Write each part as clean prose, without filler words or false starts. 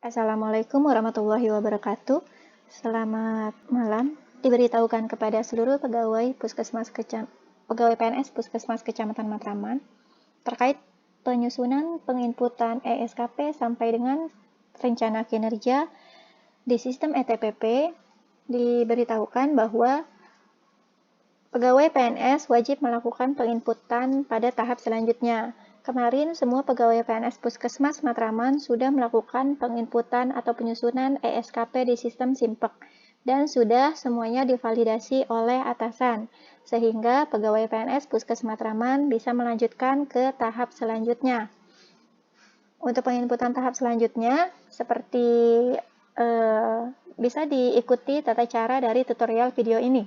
Assalamualaikum warahmatullahi wabarakatuh. Selamat malam. Diberitahukan kepada seluruh pegawai PNS Puskesmas Kecamatan Matraman terkait penyusunan penginputan ESKP sampai dengan rencana kinerja di sistem ETPP. Diberitahukan bahwa pegawai PNS wajib melakukan penginputan pada tahap selanjutnya. Kemarin semua pegawai PNS Puskesmas Matraman sudah melakukan penginputan atau penyusunan ESKP di sistem Simpek dan sudah semuanya divalidasi oleh atasan, sehingga pegawai PNS Puskesmas Matraman bisa melanjutkan ke tahap selanjutnya. Untuk penginputan tahap selanjutnya, seperti bisa diikuti tata cara dari tutorial video ini.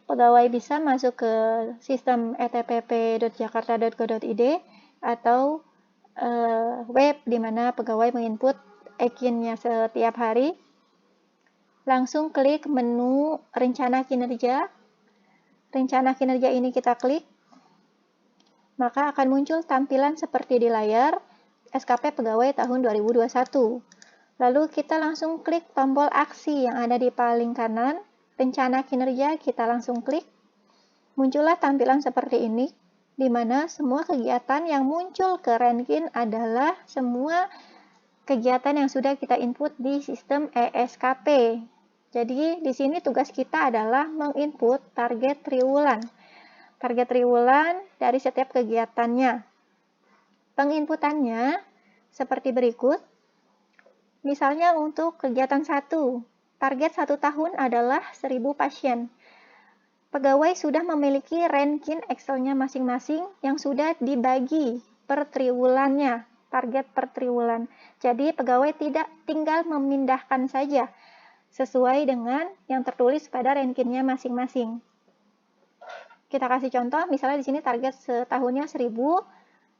Pegawai bisa masuk ke sistem etpp.jakarta.go.id atau web di mana pegawai menginput EKIN-nya setiap hari. Langsung klik menu rencana kinerja. Rencana kinerja ini kita klik, maka akan muncul tampilan seperti di layar SKP Pegawai tahun 2021. Lalu kita langsung klik tombol aksi yang ada di paling kanan, rencana kinerja, kita langsung klik. Muncullah tampilan seperti ini, di mana semua kegiatan yang muncul ke Renkin adalah semua kegiatan yang sudah kita input di sistem ESKP. Jadi di sini tugas kita adalah menginput target triwulan. Target triwulan dari setiap kegiatannya. Penginputannya seperti berikut. Misalnya untuk kegiatan 1, target 1 tahun adalah 1000 pasien. Pegawai sudah memiliki ranking Excel-nya masing-masing yang sudah dibagi per triwulannya, target per triwulan. Jadi pegawai tidak tinggal memindahkan saja sesuai dengan yang tertulis pada rankingnya masing-masing. Kita kasih contoh, misalnya di sini target setahunnya 1000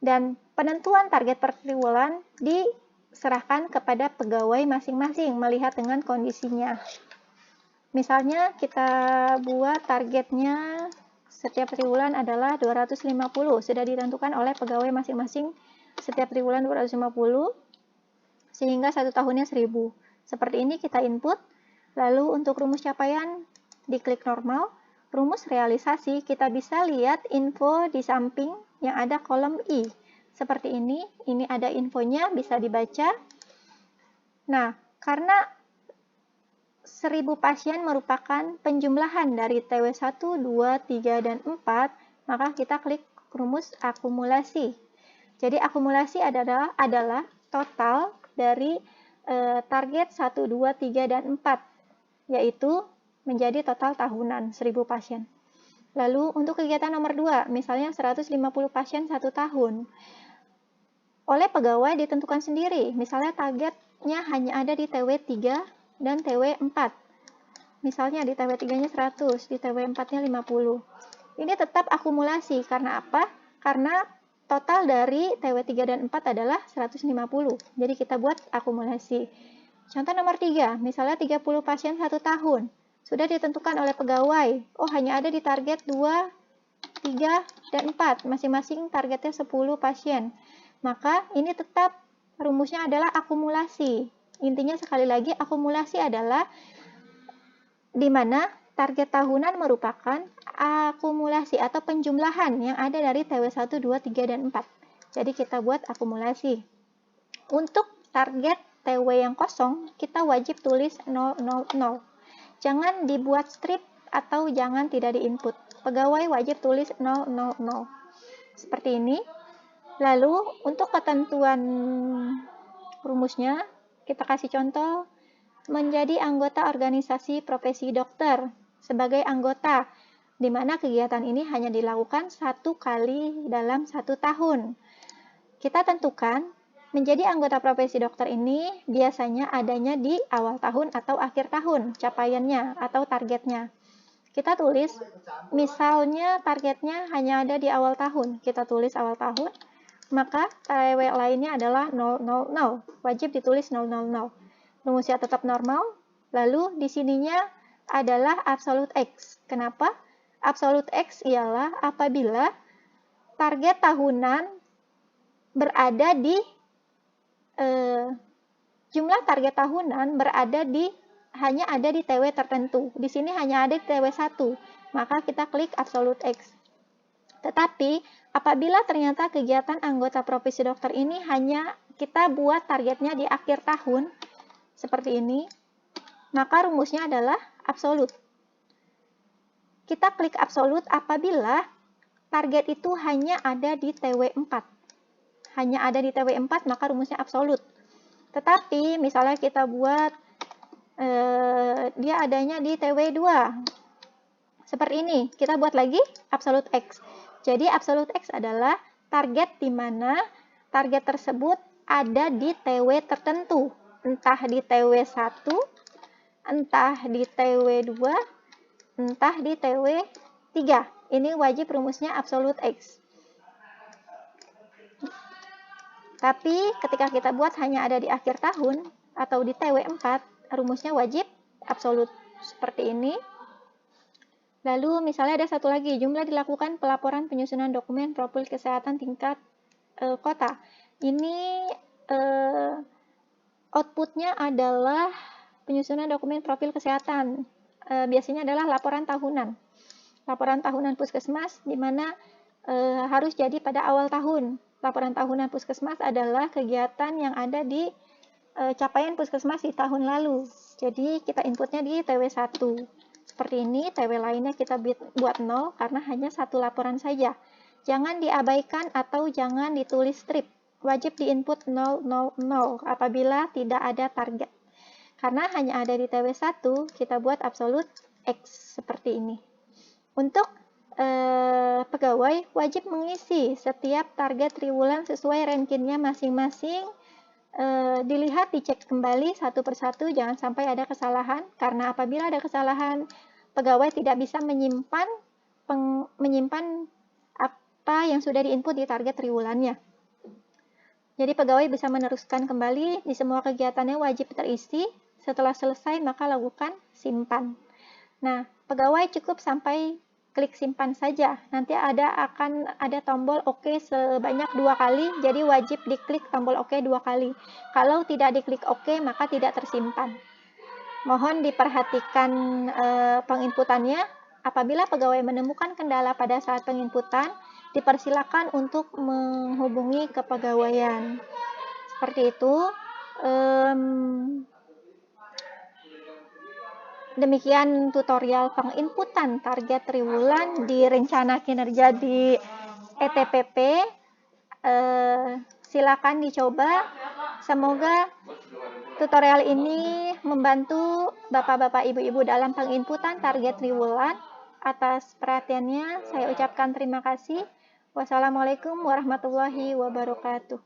dan penentuan target per triwulan diserahkan kepada pegawai masing-masing melihat dengan kondisinya. Misalnya kita buat targetnya setiap triwulan adalah 250, sudah ditentukan oleh pegawai masing-masing setiap triwulan 250, sehingga 1 tahunnya 1000. Seperti ini kita input, lalu untuk rumus capaian diklik normal, rumus realisasi kita bisa lihat info di samping yang ada kolom I. Seperti ini ada infonya, bisa dibaca. Nah, karena 1000 pasien merupakan penjumlahan dari TW1, 2, 3, dan 4, maka kita klik rumus akumulasi. Jadi akumulasi adalah total dari target 1, 2, 3, dan 4, yaitu menjadi total tahunan 1000 pasien. Lalu untuk kegiatan nomor 2, misalnya 150 pasien 1 tahun. Oleh pegawai ditentukan sendiri, misalnya targetnya hanya ada di TW3 dan TW4. Misalnya di TW3-nya 100, di TW4-nya 50. Ini tetap akumulasi, karena apa? Karena total dari TW3 dan 4 adalah 150. Jadi kita buat akumulasi. Contoh nomor 3, misalnya 30 pasien 1 tahun. Sudah ditentukan oleh pegawai, hanya ada di target 2, 3, dan 4. Masing-masing targetnya 10 pasien. Maka ini tetap rumusnya adalah akumulasi. Intinya sekali lagi, akumulasi adalah di mana target tahunan merupakan akumulasi atau penjumlahan yang ada dari TW1, 2, 3, dan 4. Jadi kita buat akumulasi. Untuk target TW yang kosong, kita wajib tulis 000. Jangan dibuat strip atau jangan tidak diinput. Pegawai wajib tulis 000. Seperti ini. Lalu untuk ketentuan rumusnya, kita kasih contoh menjadi anggota organisasi profesi dokter sebagai anggota, di mana kegiatan ini hanya dilakukan 1 kali dalam 1 tahun. Kita tentukan menjadi anggota profesi dokter ini biasanya adanya di awal tahun atau akhir tahun, capaiannya atau targetnya. Kita tulis, misalnya targetnya hanya ada di awal tahun, kita tulis awal tahun, maka TW lainnya adalah 000, wajib ditulis 000. Rumusnya tetap normal, lalu di sininya adalah absolute X. Kenapa? Absolute X ialah apabila target tahunan berada di jumlah target tahunan hanya ada di TW tertentu. Di sini hanya ada di TW 1, maka kita klik Absolute X. Tetapi, apabila ternyata kegiatan anggota profesi dokter ini hanya kita buat targetnya di akhir tahun, seperti ini, maka rumusnya adalah absolut. Kita klik absolut apabila target itu hanya ada di TW 4. Hanya ada di TW 4, maka rumusnya absolut. Tetapi, misalnya kita buat dia adanya di TW 2. Seperti ini, kita buat lagi absolute X. Jadi, absolute X adalah target di mana target tersebut ada di TW tertentu. Entah di TW 1, entah di TW 2, entah di TW 3. Ini wajib rumusnya absolute X. Tapi ketika kita buat hanya ada di akhir tahun atau di TW 4, rumusnya wajib absolut. Seperti ini. Lalu misalnya ada satu lagi, jumlah dilakukan pelaporan penyusunan dokumen profil kesehatan tingkat kota. Ini outputnya adalah penyusunan dokumen profil kesehatan. Biasanya adalah laporan tahunan. Laporan tahunan puskesmas di mana harus jadi pada awal tahun. Laporan tahunan puskesmas adalah kegiatan yang ada di capaian puskesmas di tahun lalu. Jadi kita inputnya di TW 1. Seperti ini, TW lainnya kita buat 0 karena hanya satu laporan saja. Jangan diabaikan atau jangan ditulis strip. Wajib diinput 000 apabila tidak ada target. Karena hanya ada di TW 1, kita buat absolute X seperti ini. Untuk pegawai wajib mengisi setiap target triwulan sesuai rankinnya masing-masing. Dilihat, dicek kembali satu persatu, jangan sampai ada kesalahan, karena apabila ada kesalahan, pegawai tidak bisa menyimpan apa yang sudah diinput di target triwulannya. Jadi pegawai bisa meneruskan kembali, di semua kegiatannya wajib terisi, setelah selesai maka lakukan simpan. Nah, pegawai cukup sampai klik simpan saja. Nanti akan ada tombol OK sebanyak 2 kali, jadi wajib diklik tombol OK 2 kali. Kalau tidak diklik OK, maka tidak tersimpan. Mohon diperhatikan penginputannya. Apabila pegawai menemukan kendala pada saat penginputan, dipersilakan untuk menghubungi kepegawaian. Seperti itu. Demikian tutorial penginputan target triwulan di rencana kinerja di ETPP. Silakan dicoba. Semoga tutorial ini membantu Bapak-bapak, Ibu-ibu dalam penginputan target triwulan. Atas perhatiannya, saya ucapkan terima kasih. Wassalamualaikum warahmatullahi wabarakatuh.